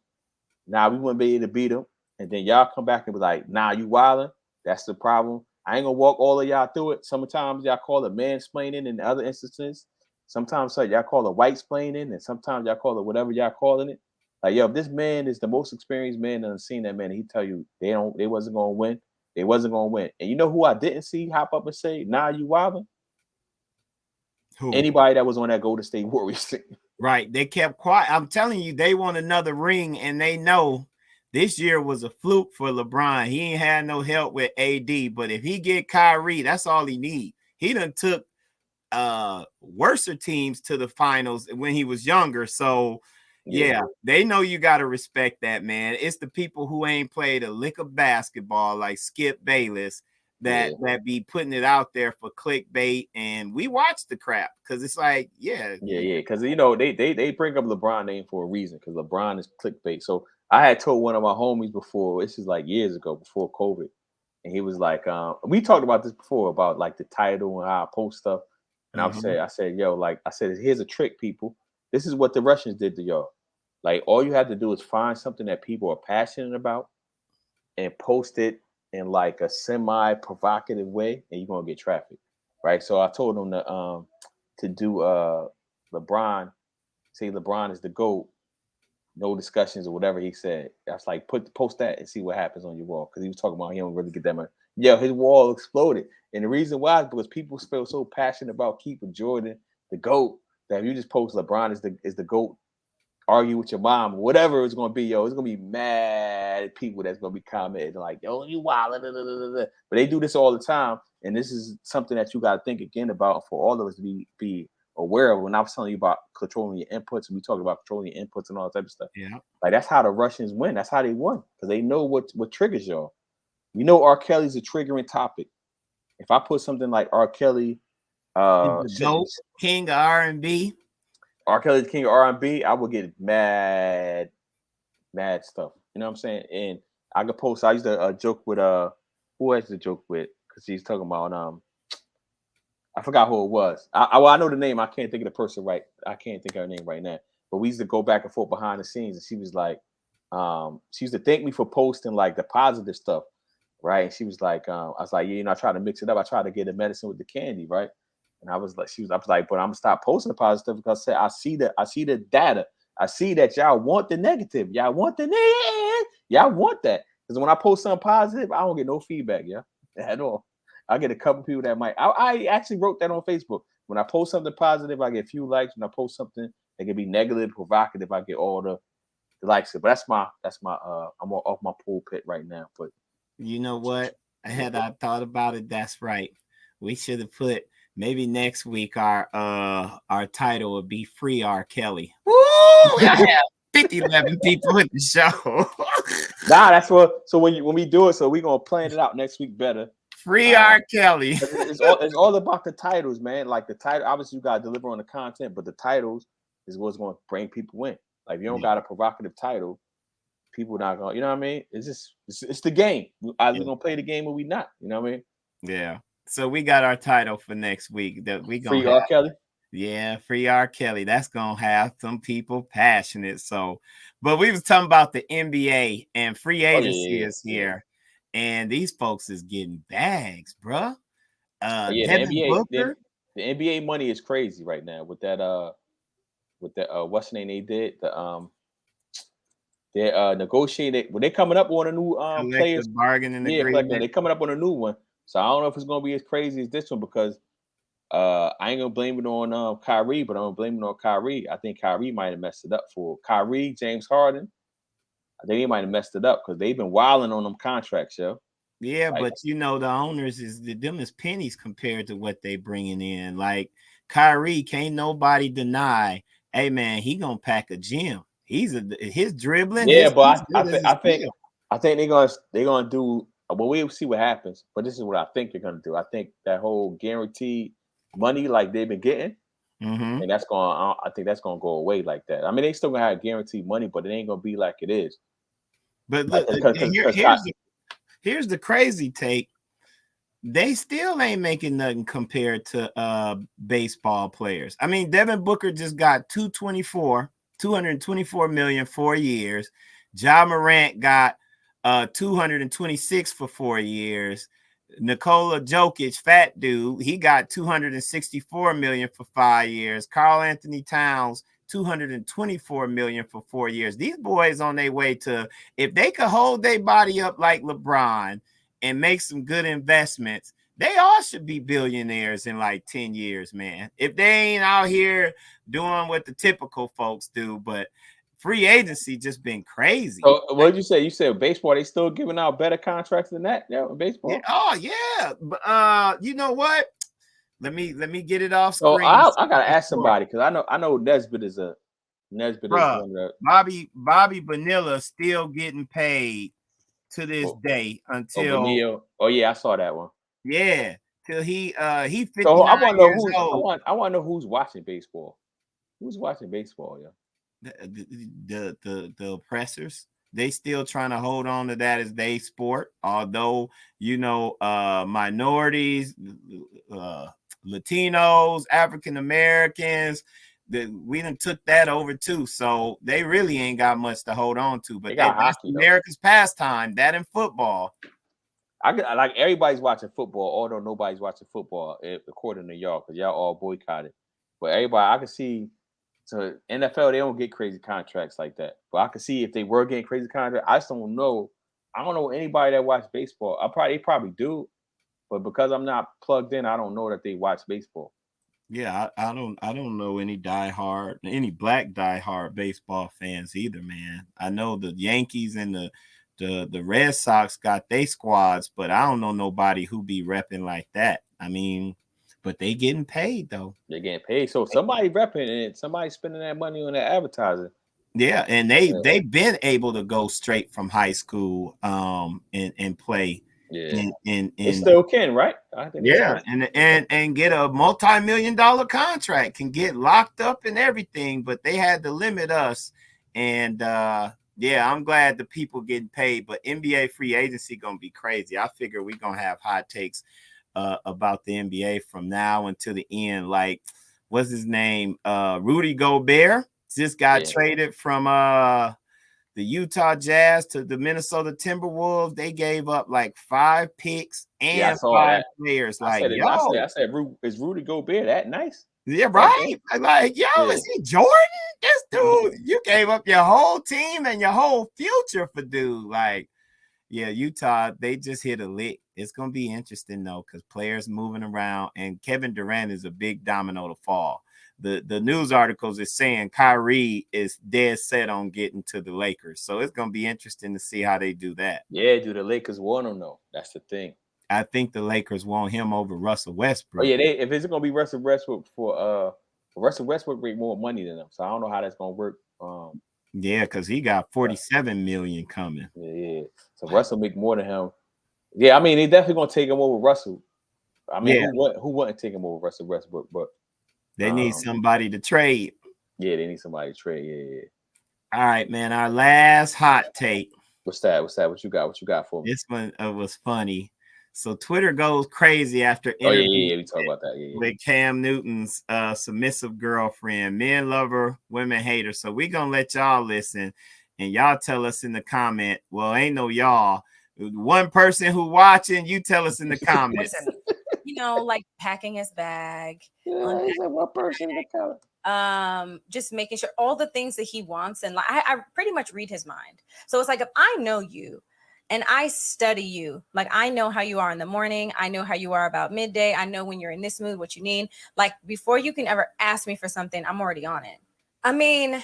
"Nah, we wouldn't be able to beat him," and then y'all come back and be like, "Nah, you wildin'," that's the problem. I ain't gonna walk all of y'all through it. Sometimes y'all call it mansplaining in other instances. Sometimes y'all call it white splaining, and sometimes y'all call it whatever y'all calling it. Like, yo, if this man is the most experienced man that I've seen that man, he tell you they wasn't gonna win. They wasn't gonna win. And you know who I didn't see hop up and say, "Nah, you wildin'"? Who? Anybody that was on that Golden State Warriors team. Right. They kept quiet. I'm telling you, they want another ring, and they know this year was a fluke for LeBron. He ain't had no help with AD, but if he get Kyrie, that's all he need. He done took worser teams to the finals when he was younger. So yeah, they know you got to respect that, man. It's the people who ain't played a lick of basketball like Skip Bayless that be putting it out there for clickbait, and we watch the crap because it's like, because you know they bring up LeBron name for a reason, because LeBron is clickbait. So I had told one of my homies before, this is like years ago, before COVID, and he was like, we talked about this before about like the title and how I post stuff, and I said, yo, like I said, here's a trick, people. This is what the Russians did to y'all. Like, all you have to do is find something that people are passionate about and post it in like a semi-provocative way, and you're gonna get traffic, right? So I told him to do LeBron, say LeBron is the GOAT, no discussions or whatever he said. That's like post that and see what happens on your wall, because he was talking about he don't really get that much. Yeah, his wall exploded, and the reason why is because people feel so passionate about keeping Jordan the GOAT that if you just post LeBron is the GOAT, argue with your mom, whatever it's gonna be, yo, it's gonna be mad people that's gonna be commenting like, yo, you wild. But they do this all the time, and this is something that you got to think again about for all of us to be aware of. When I was telling you about controlling your inputs, and we talk about controlling your inputs and all that type of stuff. Yeah, like that's how the Russians win. That's how they won, because they know what triggers y'all. You know, R. Kelly's a triggering topic. If I put something like R. Kelly, king of R&B. R. Kelly's king of R&B, I would get mad stuff. You know what I'm saying? And I could post. I used to joke with who I used to joke with, because he's talking about I forgot who it was. I know the name. I can't think of the person right. I can't think of her name right now. But we used to go back and forth behind the scenes, and she was like, she used to thank me for posting like the positive stuff, right? And she was like, I was like, yeah, you know, I try to mix it up. I try to get the medicine with the candy, right? And I was like, but I'm gonna stop posting the positive stuff, because I see the data. I see that y'all want the negative. Y'all want the negative. Y'all want that. Because when I post something positive, I don't get no feedback, at all. I get a couple people that might. I actually wrote that on Facebook. When I post something positive, I get a few likes. When I post something that can be negative, provocative, I get all the likes. But that's my I'm off my pulpit right now. But you know what? I thought about it, that's right. We should have put, maybe next week our title would be Free R. Kelly. Woo! I have 11 people at the show. that's what. So when we do it, so we're gonna plan it out next week better. Free R. Kelly. It's all about the titles, man. Like the title, obviously you gotta deliver on the content, but the titles is what's gonna bring people in. Like, if you don't got a provocative title, people not gonna, you know what I mean? It's the game. Either we're gonna play the game or we not. You know what I mean? Yeah. So we got our title for next week that we gonna Free R. Kelly. Yeah, Free R. Kelly. That's gonna have some people passionate. So, but we was talking about the NBA and free agency is here, and these folks is getting bags, bruh. Devin Booker. The NBA money is crazy right now with that what's the name they did, they're negotiating when they're coming up on a new players bargaining agreement. They're coming up on a new one. So I don't know if it's gonna be as crazy as this one, because I ain't gonna blame it on Kyrie, but I'm gonna blame it on Kyrie. I think Kyrie might have messed it up for Kyrie, James Harden. I think he might have messed it up because they've been wilding on them contracts, yo. Yeah, Like, but you know the owners them is pennies compared to what they bringing in. Like Kyrie, can't nobody deny. Hey man, he gonna pack a gym. His dribbling. yeah, He's but good as a steal. I think they're gonna do. Well, we'll see what happens. But this is what I think they're gonna do. I think that whole guaranteed money like they've been getting, Mm-hmm. and that's going. I think that's gonna go away like that. I mean, they still gonna have guaranteed money, but it ain't gonna be like it is. But Like, look, here's the crazy take. They still ain't making nothing compared to baseball players. I mean, Devin Booker just got 224 million 4 years. Ja Morant got 226 for 4 years. Nikola Jokic, fat dude, he got 264 million for 5 years. Karl Anthony Towns, 224 million for 4 years. These boys on their way to, if they could hold their body up like LeBron and make some good investments, they all should be billionaires in like 10 years, man. If they ain't out here doing what the typical folks do, but free agency just been crazy. So what did you say? You said baseball, they still giving out better contracts than that? Yeah, in baseball. Yeah. Oh, yeah. But you know what? Let me get it off So screen. I gotta ask somebody because I know Nesbitt is one of the Bobby Bonilla still getting paid to this day until Oh yeah, I saw that one. till he 59 So I want to know years who's old. I want to know who's watching baseball. Who's watching baseball, yeah? The oppressors, they still trying to hold on to that as they sport, although minorities, Latinos, African Americans, we done took that over too, so they really ain't got much to hold on to. But They got that's hockey, though. America's pastime, that and football. I like everybody's watching football, although nobody's watching football according to y'all, because y'all all boycotted. But everybody, I can see. So NFL, they don't get crazy contracts like that. But I can see if they were getting crazy contracts. I just don't know. I don't know anybody that watch baseball. They probably do, but because I'm not plugged in, I don't know that they watch baseball. Yeah, I don't know any black diehard baseball fans either, man. I know the Yankees and the Red Sox got their squads, but I don't know nobody who be repping like that. I mean, but they getting paid though. They're getting paid. So somebody repping and somebody spending that money on that advertising. Yeah, and they've been able to go straight from high school and play. Yeah. In they still can, right? I think and get a multi-million-dollar contract, can get locked up and everything, but they had to limit us. And I'm glad the people getting paid, but NBA free agency gonna be crazy. I figure we're gonna have hot takes about the NBA from now until the end. Like, what's his name? Rudy Gobert just got traded from the Utah Jazz to the Minnesota Timberwolves. They gave up like 5 picks and 5 players. I said, is Rudy Gobert that nice? Yeah, right. Like, is he Jordan? This dude, you gave up your whole team and your whole future for dude. Like, yeah, Utah, they just hit a lick. It's gonna be interesting though, because players moving around, and Kevin Durant is a big domino to fall. The news articles is saying Kyrie is dead set on getting to the Lakers. So it's going to be interesting to see how they do that. Yeah, do the Lakers want him though? That's the thing. I think the Lakers want him over Russell Westbrook. Oh yeah, if it's going to be Russell Westbrook Russell Westbrook make more money than him. So I don't know how that's going to work. Yeah, because he got 47 million coming. Yeah. So Russell make more than him. Yeah, I mean, they definitely going to take him over Russell. I mean, who wouldn't take him over Russell Westbrook? But they need somebody to trade. Yeah, they need somebody to trade. Yeah. All right, man. Our last hot take. What's that? What you got for me? This one was funny. So Twitter goes crazy after interview. We talk about that. With Cam Newton's submissive girlfriend. Men love her, women hate her. So we're gonna let y'all listen, and y'all tell us in the comment. Well, ain't no y'all. One person who watching, you tell us in the comments. Like packing his bag. One person in the comment. Just making sure all the things that he wants, and like I pretty much read his mind. So it's like, if I know you and I study you, like I know how you are in the morning, I know how you are about midday, I know when you're in this mood, what you need. Like, before you can ever ask me for something, I'm already on it. I mean,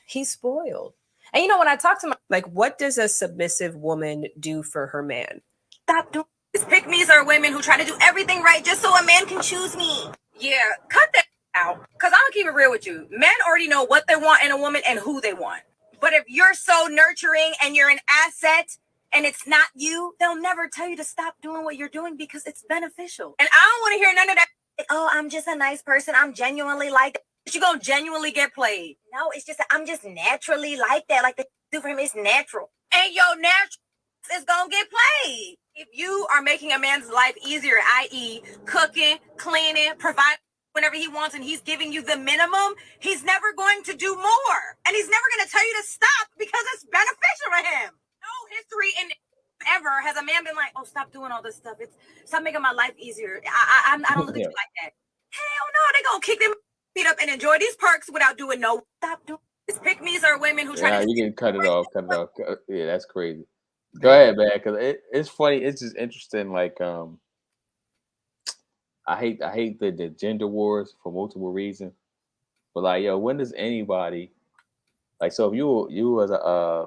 he's spoiled. And when I talk to him, like, what does a submissive woman do for her man? Stop doing this. Pick-me's are women who try to do everything right just so a man can choose me. Yeah, cut that out. Because I'm going to keep it real with you. Men already know what they want in a woman and who they want. But if you're so nurturing and you're an asset and it's not you, they'll never tell you to stop doing what you're doing because it's beneficial. And I don't want to hear none of that. Oh, I'm just a nice person. I'm genuinely like that. You're going to genuinely get played. No, it's just that I'm just naturally like that. Like the do for him is natural. And your natural is going to get played. If you are making a man's life easier, i.e. cooking, cleaning, providing whenever he wants, and he's giving you the minimum, he's never going to do more. And he's never going to tell you to stop because it's beneficial to him. No history in ever has a man been like, oh, stop doing all this stuff. Stop making my life easier. I don't look at you like that. Hell no, they going to kick them feet up and enjoy these perks without doing no. Stop doing this. Pick-me's are women who try to... You can cut it off. Yeah, that's crazy. Go ahead, man, because it's funny. It's just interesting. Like, I hate the gender wars for multiple reasons. But like, yo, when does anybody like? So if you was a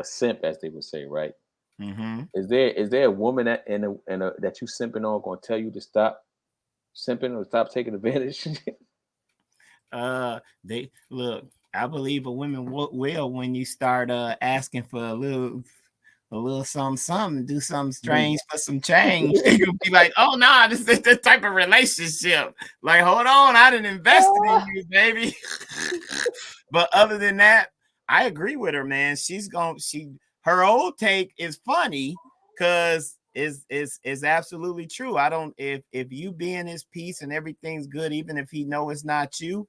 simp, as they would say, right? Mm-hmm. Is there a woman that that you simping on going to tell you to stop simping or stop taking advantage? They look. I believe a woman will when you start asking for a little something, do something strange for some change. You'll be like, oh no, this is the type of relationship. Like, hold on, I didn't invest in you, baby. But other than that, I agree with her, man. Her old take is funny because is absolutely true. I don't if you be in his peace and everything's good, even if he know it's not you,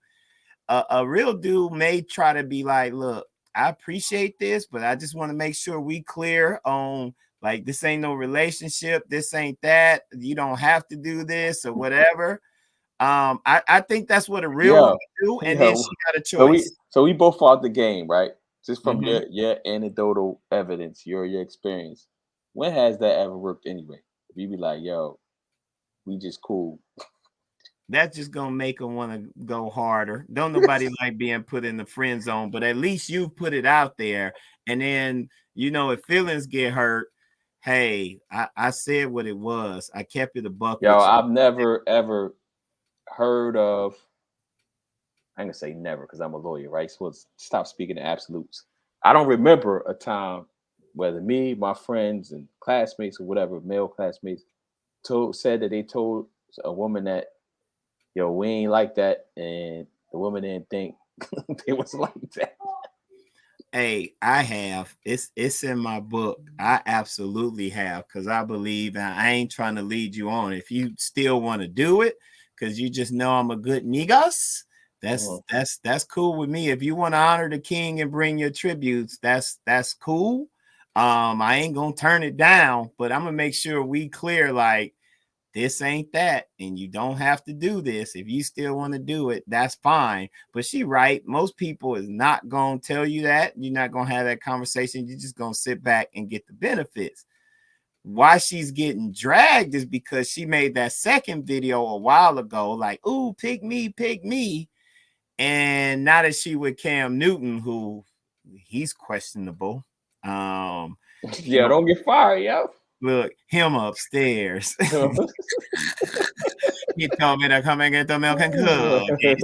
a real dude may try to be like, look, I appreciate this, but I just want to make sure we clear on like this ain't no relationship, this ain't that, you don't have to do this or whatever. I think that's what a real woman do, and then she got a choice. So we both fought the game, right? Just from Mhm. your anecdotal evidence, your experience. When has that ever worked anyway? If you be like, yo, we just cool. That's just gonna make them want to go harder. Don't nobody like being put in the friend zone, but at least you put it out there. And then, if feelings get hurt, hey, I said what it was. I kept it a buck Yo, with you. I've never ever heard of. I'm gonna say never because I'm a lawyer, right? So let's stop speaking in absolutes. I don't remember a time whether me, my friends, and classmates or whatever, male classmates, said that they told a woman that, yo, we ain't like that, and the woman didn't think they was like that. Hey, I have. It's in my book. I absolutely have, because I believe, and I ain't trying to lead you on. If you still want to do it, because you just know I'm a good Negus, that's cool with me. If you want to honor the king and bring your tributes, that's cool. I ain't gonna turn it down, but I'm gonna make sure we clear like this ain't that, and you don't have to do this. If you still want to do it, that's fine. But she right. Most people is not gonna tell you that. You're not gonna have that conversation. You're just gonna sit back and get the benefits. Why she's getting dragged is because she made that second video a while ago, like, ooh, pick me. And now that she with Cam Newton, who he's questionable. Yeah, don't get fired, yo. Look, him upstairs. He told me to come and get the milk and cookies.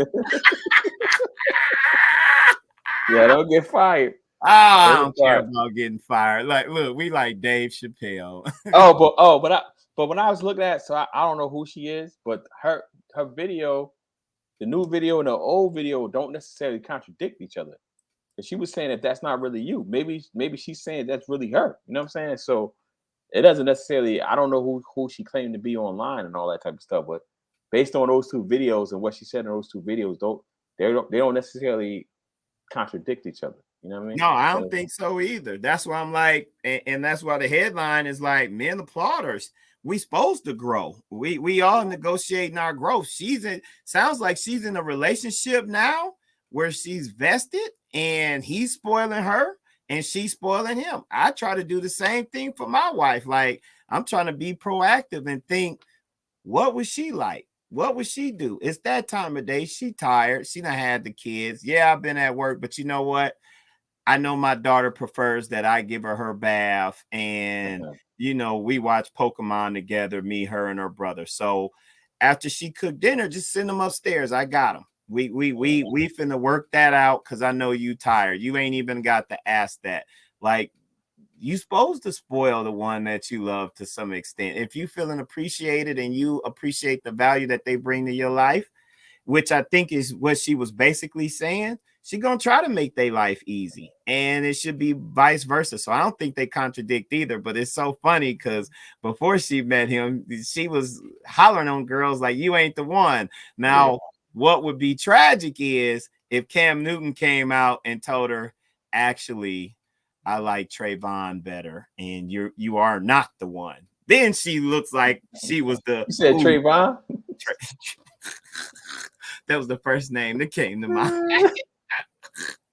Yeah, don't get fired. Oh, I don't care about getting fired. Like, look, we like Dave Chappelle. But when I was looking at, so I don't know who she is, but her video, the new video and the old video don't necessarily contradict each other. And she was saying that that's not really you. Maybe she's saying that's really her. You know what I'm saying? So it doesn't necessarily. I don't know who she claimed to be online and all that type of stuff. But based on those two videos and what she said in those two videos, they don't necessarily contradict each other. You know what I mean? No, I don't think so either. That's why I'm like, and that's why the headline is like, men applauders. We supposed to grow. We all negotiating our growth. Sounds like she's in a relationship now where she's vested and he's spoiling her and she's spoiling him. I try to do the same thing for my wife. Like, I'm trying to be proactive and think, what was she like? What would she do? It's that time of day. She tired. She done had the kids. Yeah, I've been at work, but you know what? I know my daughter prefers that I give her bath and you know, we watch Pokemon together, me, her, and her brother. So after she cooked dinner, just send them upstairs. I got them. We finna work that out because I know you tired. You ain't even got to ask that. Like, you supposed to spoil the one that you love to some extent. If you feeling appreciated and you appreciate the value that they bring to your life, which I think is what she was basically saying, she gonna try to make their life easy, and it should be vice versa. So I don't think they contradict either, but it's so funny because before she met him, she was hollering on girls like, you ain't the one. Now, what would be tragic is if Cam Newton came out and told her, actually, I like Trayvon better, and you are not the one. Then she looks like she was the. You said Trayvon? That was the first name that came to mind.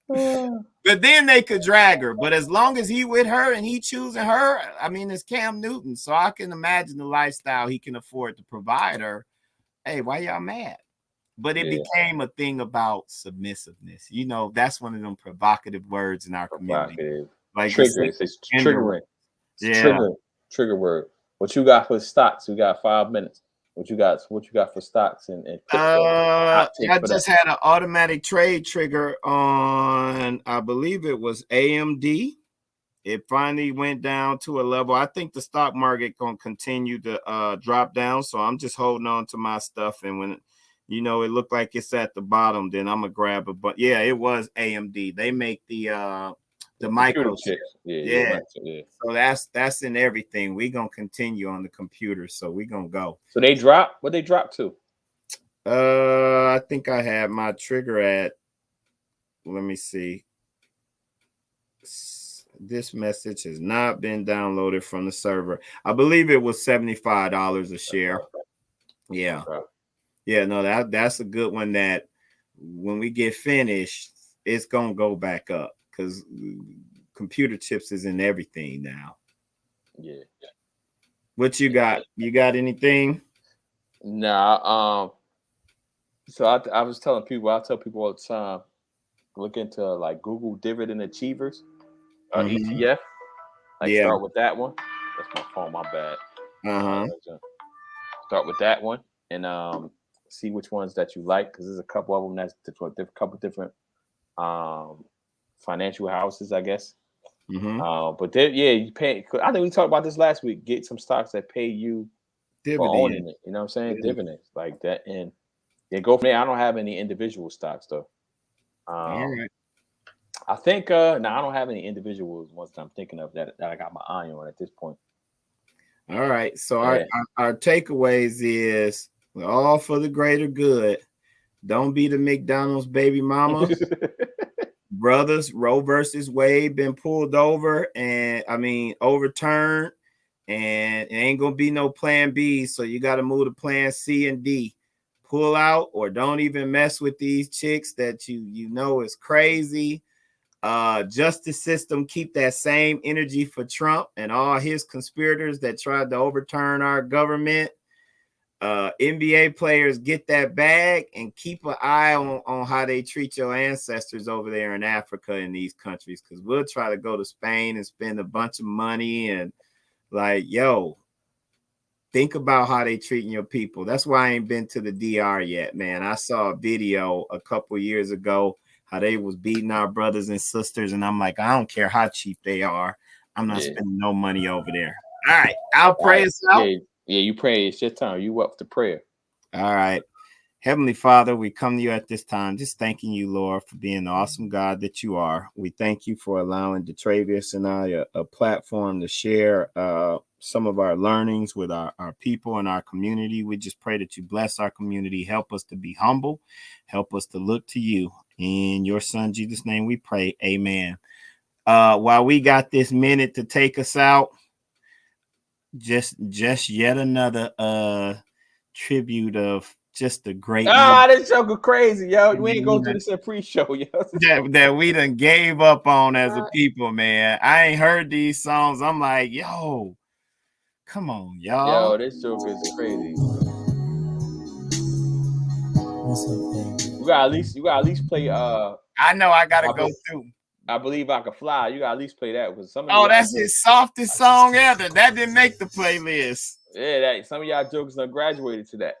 But then they could drag her. But as long as he with her and he choosing her, I mean, it's Cam Newton. So I can imagine the lifestyle he can afford to provide her. Hey, why y'all mad? But it became a thing about submissiveness. You know, that's one of them provocative words in our community. Like triggers. It's triggering. Yeah. Trigger word. What you got for stocks? We got 5 minutes. What you got for stocks and crypto? I just had an automatic trade trigger on, I believe it was AMD. It finally went down to a level. I think the stock market gonna continue to drop down. So I'm just holding on to my stuff. And when you know it looked like it's at the bottom, then I'm gonna grab it. But yeah, it was AMD. They make the microchips. Yeah. So that's in everything. We gonna continue on the computer, so we gonna go. So they drop. What they drop to? I think I had my trigger at. Let me see. This message has not been downloaded from the server. I believe it was $75 a share. Yeah. Yeah. No, that's a good one. That when we get finished, it's gonna go back up. Because computer chips is in everything now. Yeah. What you got? You got anything? Nah. So I was telling people, I tell people all the time, look into like Google Dividend Achievers, ETF. Start with that one. That's my phone. My bad. Start with that one and see which ones that you like, because there's a couple of them that's different financial houses, I guess. But you pay. I think we talked about this last week. Get some stocks that pay you for owning it. You know what I'm saying? Dividends like that, and go from there. I don't have any individual stocks though. All right. I think I don't have any individual ones that I'm thinking of that I got my eye on at this point. All right. So our takeaways is we're all for the greater good. Don't be the McDonald's baby mama. Brothers, Roe versus Wade been pulled over and overturned, and it ain't gonna be no plan B. So you got to move to plan C and D. Pull out or don't even mess with these chicks that you know is crazy. Justice system, keep that same energy for Trump and all his conspirators that tried to overturn our government. NBA players, get that bag and keep an eye on how they treat your ancestors over there in Africa in these countries, because we'll try to go to Spain and spend a bunch of money and think about how they treating your people. That's why I ain't been to the DR yet, man. I saw a video a couple years ago how they was beating our brothers and sisters, and I'm like, I don't care how cheap they are. I'm not spending no money over there. All right, I'll pray us out. Yeah, you pray. It's your time. You up to prayer. All right. Heavenly Father, we come to you at this time just thanking you, Lord, for being the awesome God that you are. We thank you for allowing Detravius and I a platform to share some of our learnings with our people and our community. We just pray that you bless our community. Help us to be humble. Help us to look to you. In your son, Jesus' name, we pray. Amen. While we got this minute to take us out, just yet another tribute of just the great this joke crazy, yo. We ain't go through this in pre-show, yo. that we done gave up on as a people, man. I ain't heard these songs. I'm like, yo, come on, y'all. Yo, this joke is crazy. You gotta at least play I know I gotta go through. I Believe I Can Fly. You got to at least play that because some of Oh, y'all that's jokes- his softest song ever. That didn't make the playlist. Yeah, that some of y'all jokers done graduated to that.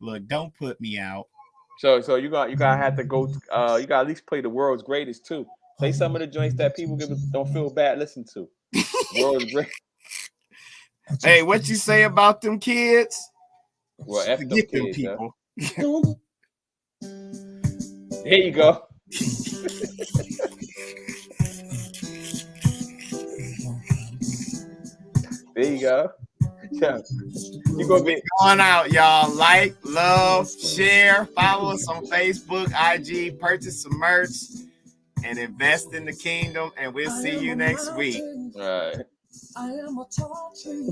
Look, don't put me out. So you gotta have to go. You gotta at least play the world's greatest too. Play some of the joints that people don't feel bad listen to. World's great. Hey, what you say about them kids? Well, F them Forget them kids, people. Here you go. There you go. Yeah. You gonna be Going out, y'all. Like, love, share, follow us on Facebook, IG, purchase some merch, and invest in the kingdom. And we'll see you next week. all right. I am a talking